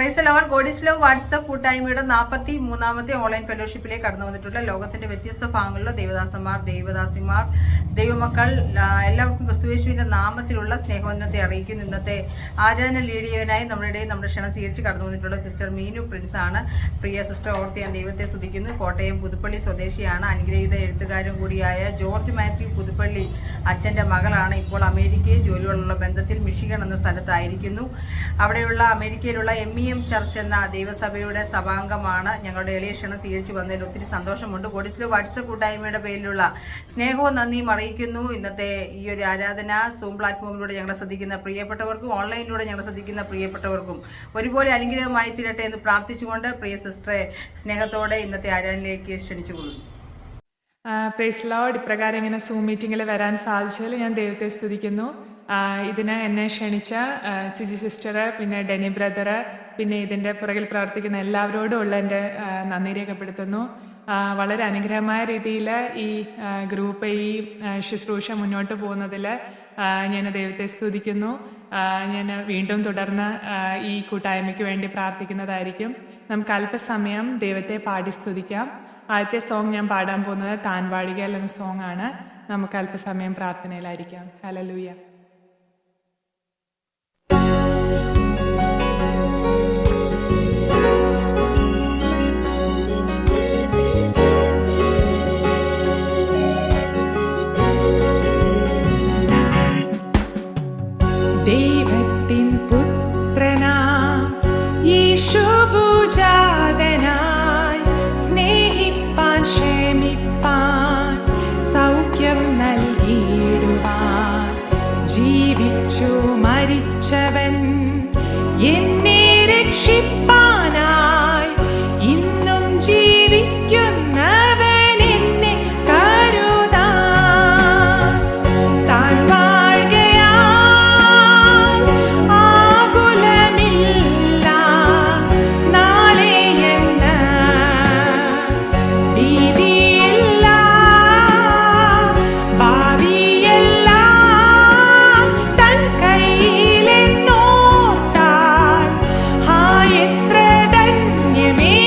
Praise the Lord. God is love WhatsApp കൂട്ടായ്മയുടെ 43ാമത്തെ online ഫെലോഷിപ്പിലേക്ക് കടന്നു വന്നിട്ടുള്ള ലോകത്തിന്റെ വ്യത്യസ്ത ഭാഗങ്ങളിലെ ദേവദാസന്മാർ, ദേവദാസിമാർ, ദൈവമക്കൾ എല്ലാവർക്കും ക്രിസ്തുയേശുവിന്റെ നാമത്തിലുള്ള സ്നേഹവന്ദനത്തെ അറിയിക്കുന്നു. ഇന്നത്തെ ആരാധന ലീഡിയനായി നമ്മുടെ ഇടയിൽ നമ്മുടെ ക്ഷണം സ്വീകരിച്ച് കടന്നു വന്നിട്ടുള്ള സിസ്റ്റർ മീനു പ്രിൻസ് ആണ്. പ്രിയ സിസ്റ്റർ ഓർത്ത് ഞാൻ ദൈവത്തെ സ്തുതിക്കുന്നു. കോട്ടയം പുതുപ്പള്ളി സ്വദേശിയാണ്. അനുഗ്രഹീത എഴുത്തുകാരും കൂടിയായ ജോർജ് മാത്യു പുതുപ്പള്ളി അച്ഛൻ്റെ മകളാണ്. ഇപ്പോൾ അമേരിക്കയിൽ ജോലിയോടുള്ള ബന്ധത്തിൽ മിഷിഗൺ എന്ന സ്ഥലത്തായിരിക്കുന്നു. അവിടെയുള്ള അമേരിക്കയിലുള്ള MEM ചർച്ച് എന്ന ദൈവസഭയുടെ സഭാംഗമാണ്. ഞങ്ങളുടെ എളിയ ക്ഷണം സ്വീകരിച്ചു വന്നതിൽ ഒത്തിരി സന്തോഷമുണ്ട്. ഗോഡ് ഈസ് ലവ് വാട്സ്ആപ്പ് കൂട്ടായ്മയുടെ പേരിലുള്ള സ്നേഹവും നന്ദിയും അറിയിക്കുന്നു. ഇന്നത്തെ ഈ ഒരു ആരാധന സൂം പ്ലാറ്റ്ഫോമിലൂടെ ഞങ്ങളെ ശ്രദ്ധിക്കുന്ന പ്രിയപ്പെട്ടവർക്കും ഓൺലൈനിലൂടെ ഞങ്ങളെ ശ്രദ്ധിക്കുന്ന പ്രിയപ്പെട്ടവർക്കും ഒരുപോലെ അനുഗ്രഹമായി തീരട്ടെ എന്ന് പ്രാർത്ഥിച്ചുകൊണ്ട് പ്രിയ സിസ്റ്ററെ സ്നേഹത്തോടെ ഇന്നത്തെ ആരാധനയിലേക്ക് ക്ഷണിച്ചുകൊള്ളുന്നു. Praise Lord. ഇപ്രകാരം ഇങ്ങനെ സൂം മീറ്റിങ്ങിൽ വരാൻ സാധിച്ചതിൽ ഞാൻ ദൈവത്തെ സ്തുതിക്കുന്നു. ഇതിന് എന്നെ ക്ഷണിച്ച സിജി സിസ്റ്റർ, പിന്നെ ഡെനി ബ്രദർ, പിന്നെ ഇതിൻ്റെ പുറകിൽ പ്രവർത്തിക്കുന്ന എല്ലാവരോടും ഉള്ള എൻ്റെ നന്ദി രേഖപ്പെടുത്തുന്നു. വളരെ അനുഗ്രഹമായ രീതിയിൽ ഈ ഗ്രൂപ്പ്, ഈ ശുശ്രൂഷ മുന്നോട്ട് പോകുന്നതിൽ ഞാൻ ദൈവത്തെ സ്തുതിക്കുന്നു. ഞാൻ വീണ്ടും തുടർന്ന് ഈ കൂട്ടായ്മയ്ക്ക് വേണ്ടി പ്രാർത്ഥിക്കുന്നതായിരിക്കും. നമുക്ക് അല്പസമയം ദൈവത്തെ പാടി സ്തുതിക്കാം. ആദ്യത്തെ സോങ് ഞാൻ പാടാൻ പോകുന്നത് താൻ വാഴുകയാൽ എന്ന സോങ് ആണ്. നമുക്ക് അല്പസമയം പ്രാർത്ഥനയിലായിരിക്കാം. ഹല്ലേലൂയ. ദൈവത്തിൻ പുത്രനാം യേശുപൂജാതനായി സ്നേഹിപ്പാൻ, ക്ഷമിപ്പാൻ, സൗഖ്യം നൽകിയിടുവാൻ ജീവിച്ചു മരിച്ചവൻ എന്നെ രക്ഷിപ്പാനായി ഇന്നും ജീവിക്കുന്നവൻ എന്നെ കരുതാൻ. താൻ വാഴുകയാൽ ആകുലമില്ല നാളെ എന്ന്, ഭീതിയില്ല ഭാവിയെല്ലാം തൻ കയ്യിലെന്നോർത്താൽ എത്ര ധന്യമേ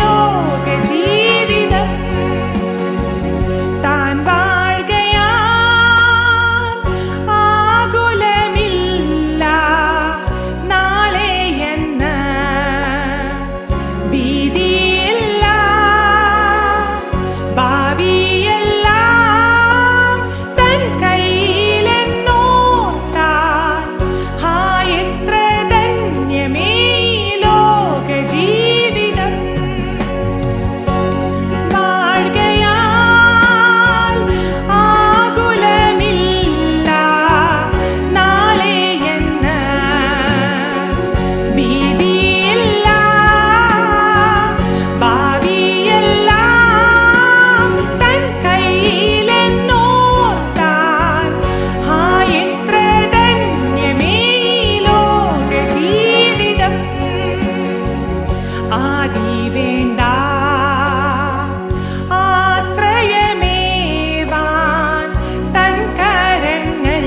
ലോക ജീവിതം. താൻ വാഴുകയാൽ ആകുലമില്ല നാളെ എന്ന്, ഭീതിയില്ല ഭാവിയെല്ലാം തൻ കയ്യിലെന്നോർത്താൽ എത്ര ധന്യമേ ലോക ജീവിതം. വാഴുകയാൽ ആകുലമില്ല നാളെ എന്ന്, ഭീതിയില്ല ഭാവിയെല്ലാം തൻ കയ്യിലെന്നോർത്താൽ എത്ര ധന്യമേ ലോക ജീവിതം. ആദി വേണ്ട ആശ്രയമേവാൻ തൻ കരങ്ങൾ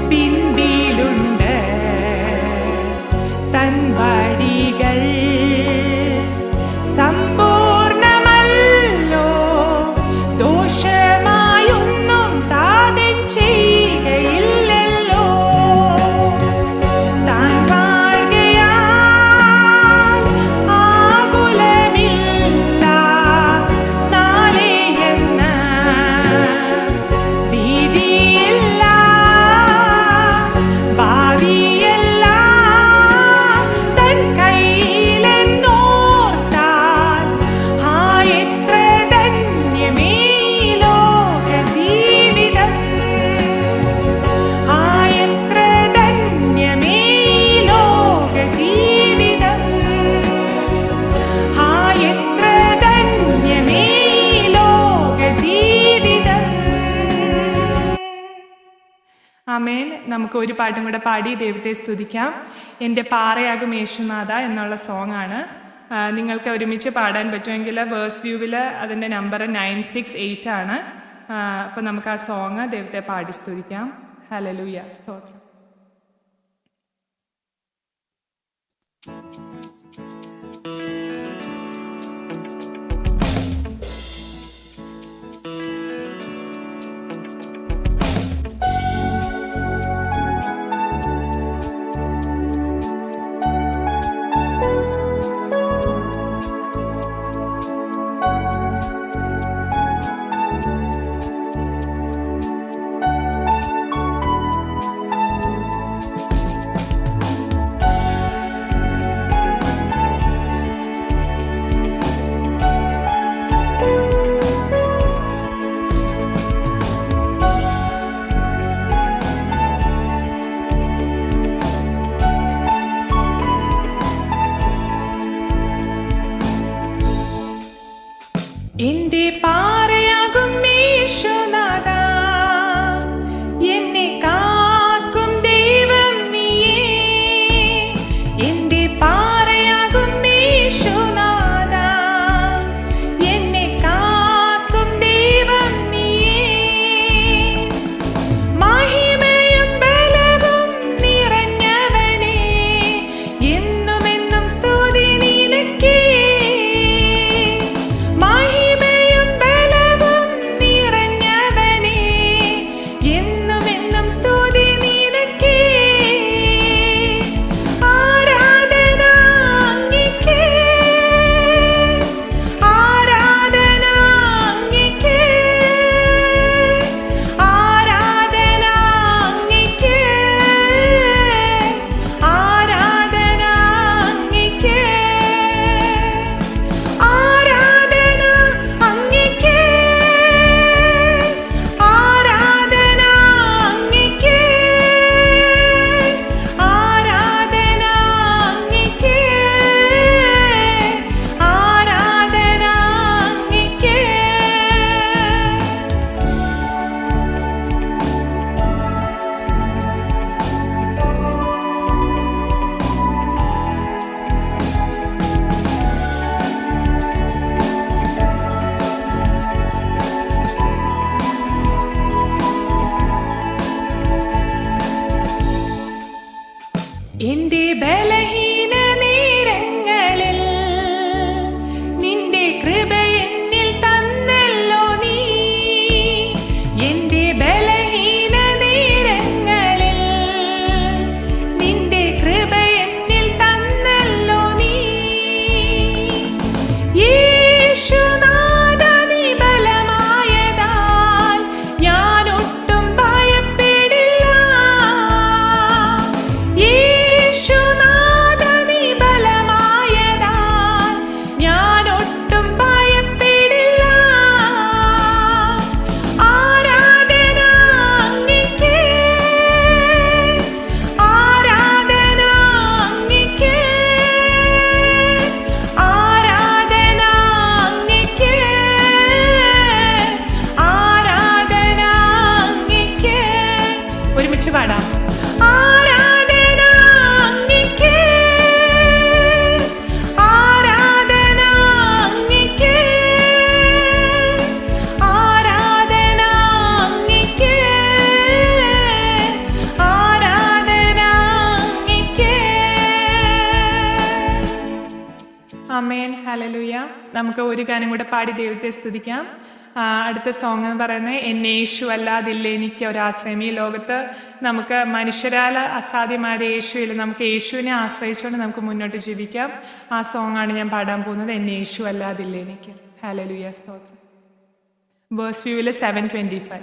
പിൻപിലുണ്ട്, തൻ വഴികൾ സമ്പൂർണമല്ലോ, ദോഷമായൊന്നും താതൻ ചെയ്യുകയില്ലല്ലോ. താൻ വാഴുകയാൽ ആകുലമില്ല നാളെ എന്ന്, ഭീതിയില്ല ഭാവിയെല്ലാം തൻ കയ്യിലെന്നോർത്താൽ എത്ര ധന്യമേ ലോക ജീവിതം. എത്ര ധന്യമേ ലോക ജീവിതം. എത്ര ധന്യമേ ലോക ജീവിതം. ആമേൻ. നമുക്ക് ഒരു പാട്ടും കൂടെ പാടി ദൈവത്തെ സ്തുതിക്കാം. എൻ്റെ പാറയാകും യേശുനാഥ എന്നുള്ള സോങ് ആണ്. നിങ്ങൾക്ക് ഒരുമിച്ച് പാടാൻ പറ്റുമെങ്കിൽ വേഴ്സ് വ്യൂവിൽ അതിൻ്റെ നമ്പർ 968 ആണ്. അപ്പോൾ നമുക്ക് ആ സോങ് ദൈവത്തെ പാടി സ്തുതിക്കാം. ഹല്ലേലൂയ, സ്തോത്രം. എന്റെ പാറയാകും യേശുനാഥ, എന്നെ കാക്കും ദൈവം നീയേ. എന്റെ പാറയാകും യേശുനാഥ, എന്നെ കാക്കും ദൈവം നീയേ. മഹിമയും ബലവും നിറഞ്ഞവനേ, എന്നുമെന്നും സ്തുതി നിനക്കേ. എന്റെ ബലഹീന നേരങ്ങളിൽ നിന്റെ കൃപ എന്നിൽ തന്നല്ലോ നീ. എന്റെ ബലഹീന നേരങ്ങളിൽ നിന്റെ കൃപ എന്നിൽ തന്നല്ലോ നീ. യേശുനാഥ നീ ബലമായതാൽ ഞാൻ ഒട്ടും ഭയപ്പെടില്ല. യേശുനാഥ നീ ബലമായതാൽ ഞാൻ ഒട്ടും ഭയപ്പെടില്ല. ആരാധന അങ്ങയ്ക്ക്, ആരാധന അങ്ങയ്ക്ക്, ആരാധന അങ്ങയ്ക്ക്, ആരാധന അങ്ങയ്ക്ക്. ഒരുമിച്ച് പാടാം. ആരാധന അങ്ങയ്ക്ക്, ആരാധന അങ്ങയ്ക്ക്, ആരാധന അങ്ങയ്ക്ക്, ആരാധന അങ്ങയ്ക്ക്. ആമേൻ, ഹല്ലേലൂയ. നമുക്ക് ഒരു ഗാനം കൂടെ പാടി ദൈവത്തെ സ്തുതിക്കാം. അടുത്ത സോങ് എന്ന് പറയുന്നത് എന്നെ യേശു അല്ലാതില്ല എനിക്ക് ഒരാശ്രയം. ഈ ലോകത്ത് നമുക്ക് മനുഷ്യരാൽ അസാധ്യമായത് യേശുവിൽ, നമുക്ക് യേശുവിനെ ആശ്രയിച്ചുകൊണ്ട് നമുക്ക് മുന്നോട്ട് ജീവിക്കാം. ആ സോങ്ങാണ് ഞാൻ പാടാൻ പോകുന്നത്, എന്നെ യേശു അല്ലാതില്ല എനിക്ക്. ഹല്ലേലൂയ, സ്തോത്രം. വേഴ്സ് വ്യൂവിൽ 7:25.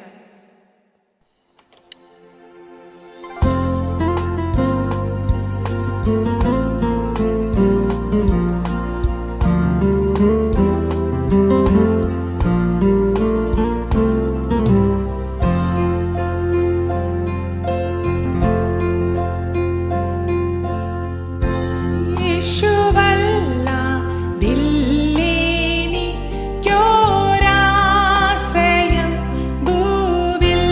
യേശുവല്ലാതില്ലേനിക്കൊരാശ്രയം ഭൂവിൽ.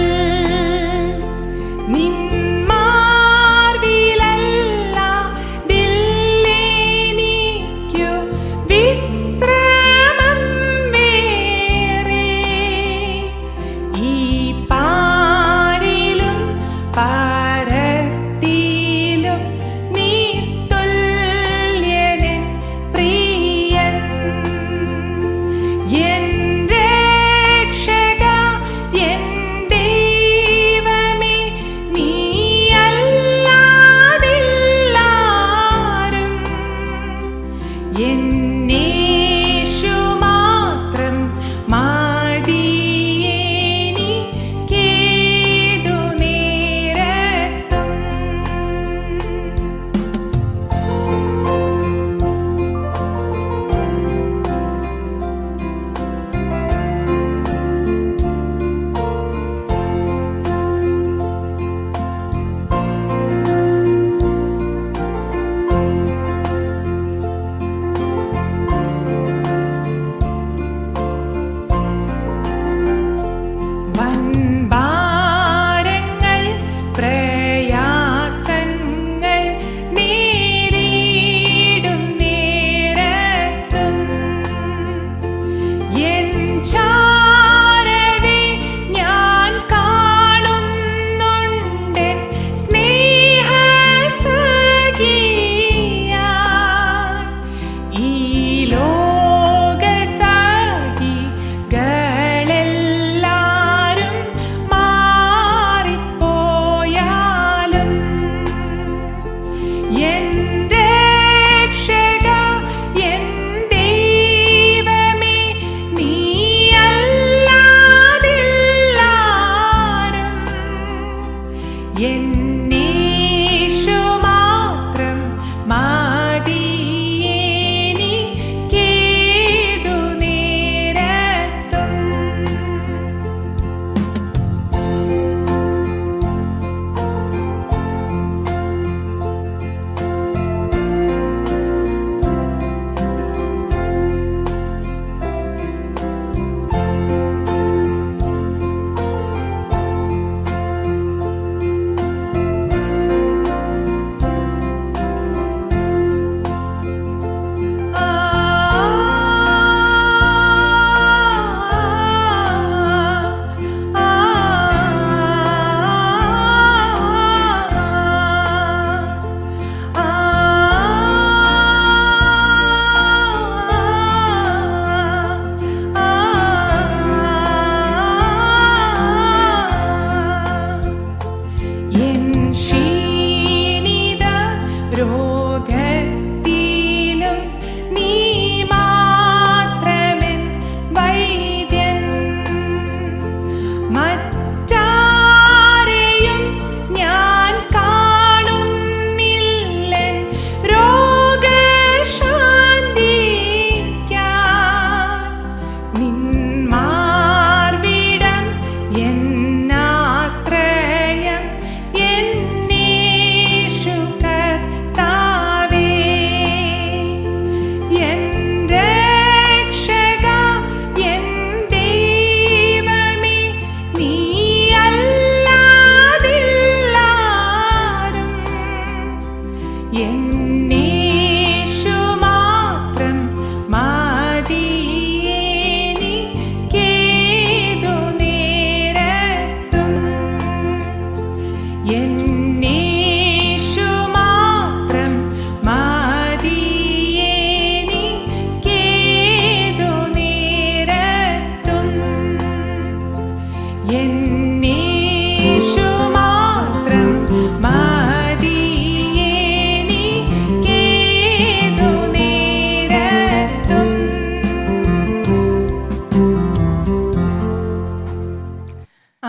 നിൻ മാർവിലല്ല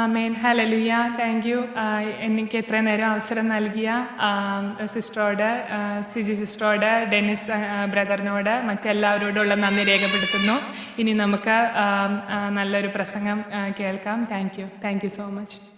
ആമേൻ. ഹല്ലേലൂയ. Thank you. എനിക്ക് ഇത്രയും നേരം അവസരം നൽകിയ സിസ്റ്ററോട്, സിജി സിസ്റ്ററോട്, ഡെന്നിസ് ബ്രദറിനോട്, മറ്റെല്ലാവരോടുള്ള നന്ദി രേഖപ്പെടുത്തുന്നു. ഇനി നമുക്ക് നല്ലൊരു പ്രസംഗം കേൾക്കാം. Thank you so much.